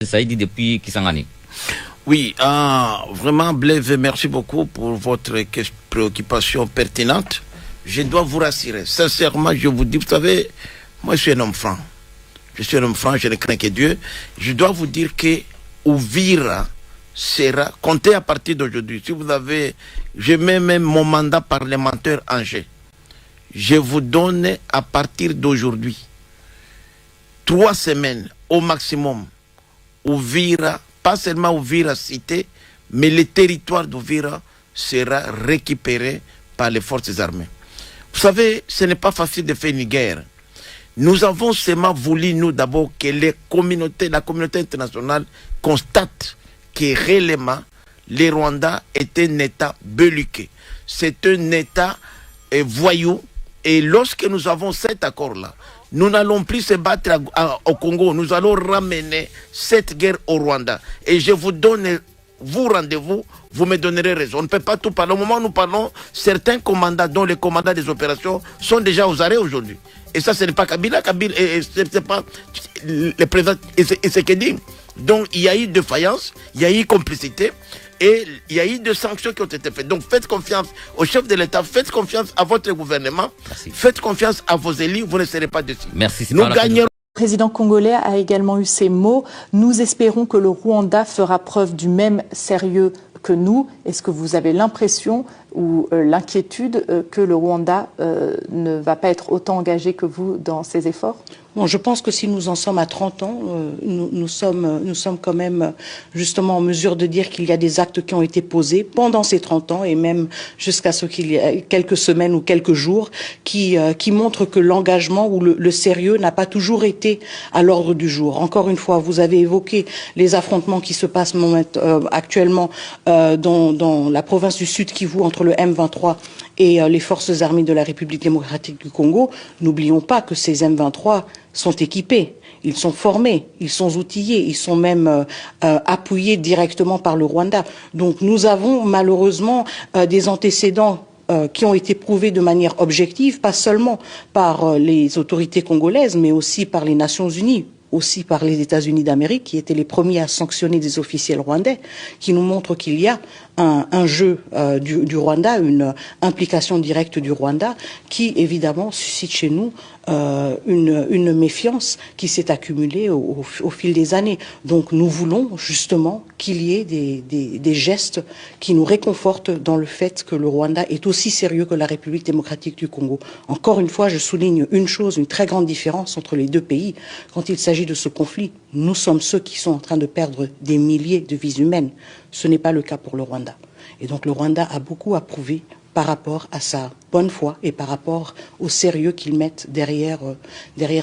Saïdi depuis Kisangani. Oui, vraiment Blaise, merci beaucoup pour votre préoccupation pertinente. Je dois vous rassurer, sincèrement, je vous dis, vous savez, moi je suis un homme franc. Je suis un homme franc, je ne crains que Dieu. Je dois vous dire que Uvira sera, comptez à partir d'aujourd'hui, si vous avez, je mets même mon mandat parlementaire en jeu. Je vous donne à partir d'aujourd'hui 3 semaines au maximum. Uvira, pas seulement Uvira cité, mais le territoire d'Uvira sera récupéré par les forces armées. Vous savez, ce n'est pas facile de faire une guerre. Nous avons seulement voulu, nous d'abord, que la communauté internationale constate que réellement, le Rwanda est un État belliqueux. C'est un État voyou. Et lorsque nous avons cet accord-là, nous n'allons plus se battre au Congo. Nous allons ramener cette guerre au Rwanda. Et je vous donne, vous rendez-vous, vous me donnerez raison. On ne peut pas tout parler. Au moment où nous parlons, certains commandants, dont les commandants des opérations, sont déjà aux arrêts aujourd'hui. Et ça, ce n'est pas Kabila. Kabila, c'est pas le président Tshisekedi. Donc, il y a eu défaillance, il y a eu complicité. Et il y a eu des sanctions qui ont été faites. Donc faites confiance au chef de l'État, faites confiance à votre gouvernement, faites confiance à vos élus, vous ne serez pas déçus. Merci. Nous gagnerons. Le président congolais a également eu ces mots. Nous espérons que le Rwanda fera preuve du même sérieux que nous. Est-ce que vous avez l'impression ou l'inquiétude que le Rwanda ne va pas être autant engagé que vous dans ces efforts ? Bon, je pense que si nous en sommes à 30 ans, nous sommes quand même justement en mesure de dire qu'il y a des actes qui ont été posés pendant ces 30 ans et même jusqu'à ce qu'il y ait quelques semaines ou quelques jours qui montrent que l'engagement ou le sérieux n'a pas toujours été à l'ordre du jour. Encore une fois, vous avez évoqué les affrontements qui se passent actuellement dans la province du Sud Kivu entre le M23 et les forces armées de la République démocratique du Congo. N'oublions pas que ces M23 sont équipés, ils sont formés, ils sont outillés, ils sont même appuyés directement par le Rwanda. Donc nous avons malheureusement des antécédents qui ont été prouvés de manière objective, pas seulement par les autorités congolaises, mais aussi par les Nations Unies, aussi par les États-Unis d'Amérique, qui étaient les premiers à sanctionner des officiels rwandais, qui nous montrent qu'il y a un jeu du Rwanda, une implication directe du Rwanda, qui évidemment suscite chez nous une méfiance qui s'est accumulée au fil des années. Donc nous voulons justement qu'il y ait des gestes qui nous réconfortent dans le fait que le Rwanda est aussi sérieux que la République démocratique du Congo. Encore une fois, je souligne une chose, une très grande différence entre les deux pays. Quand il s'agit de ce conflit, nous sommes ceux qui sont en train de perdre des milliers de vies humaines. Ce n'est pas le cas pour le Rwanda. Et donc le Rwanda a beaucoup à prouver par rapport à sa bonne foi et par rapport au sérieux qu'ils mettent derrière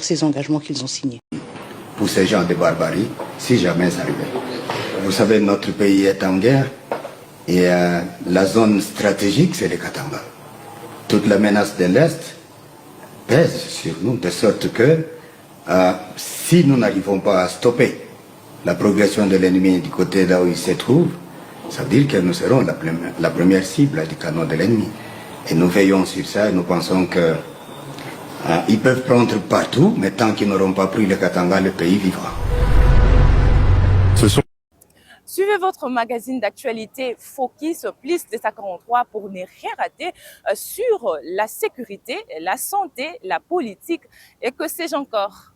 ces engagements qu'ils ont signés. Pour ces gens de barbarie, si jamais ça arrivait. Vous savez, notre pays est en guerre et la zone stratégique, c'est les Katanga. Toute la menace de l'Est pèse sur nous, de sorte que si nous n'arrivons pas à stopper la progression de l'ennemi du côté là où il se trouve, ça veut dire que nous serons la première cible du canon de l'ennemi. Et nous veillons sur ça et nous pensons que ils peuvent prendre partout, mais tant qu'ils n'auront pas pris le Katanga, le pays vivra. Suivez votre magazine d'actualité Focus plus 243 pour ne rien rater sur la sécurité, la santé, la politique et que sais-je encore.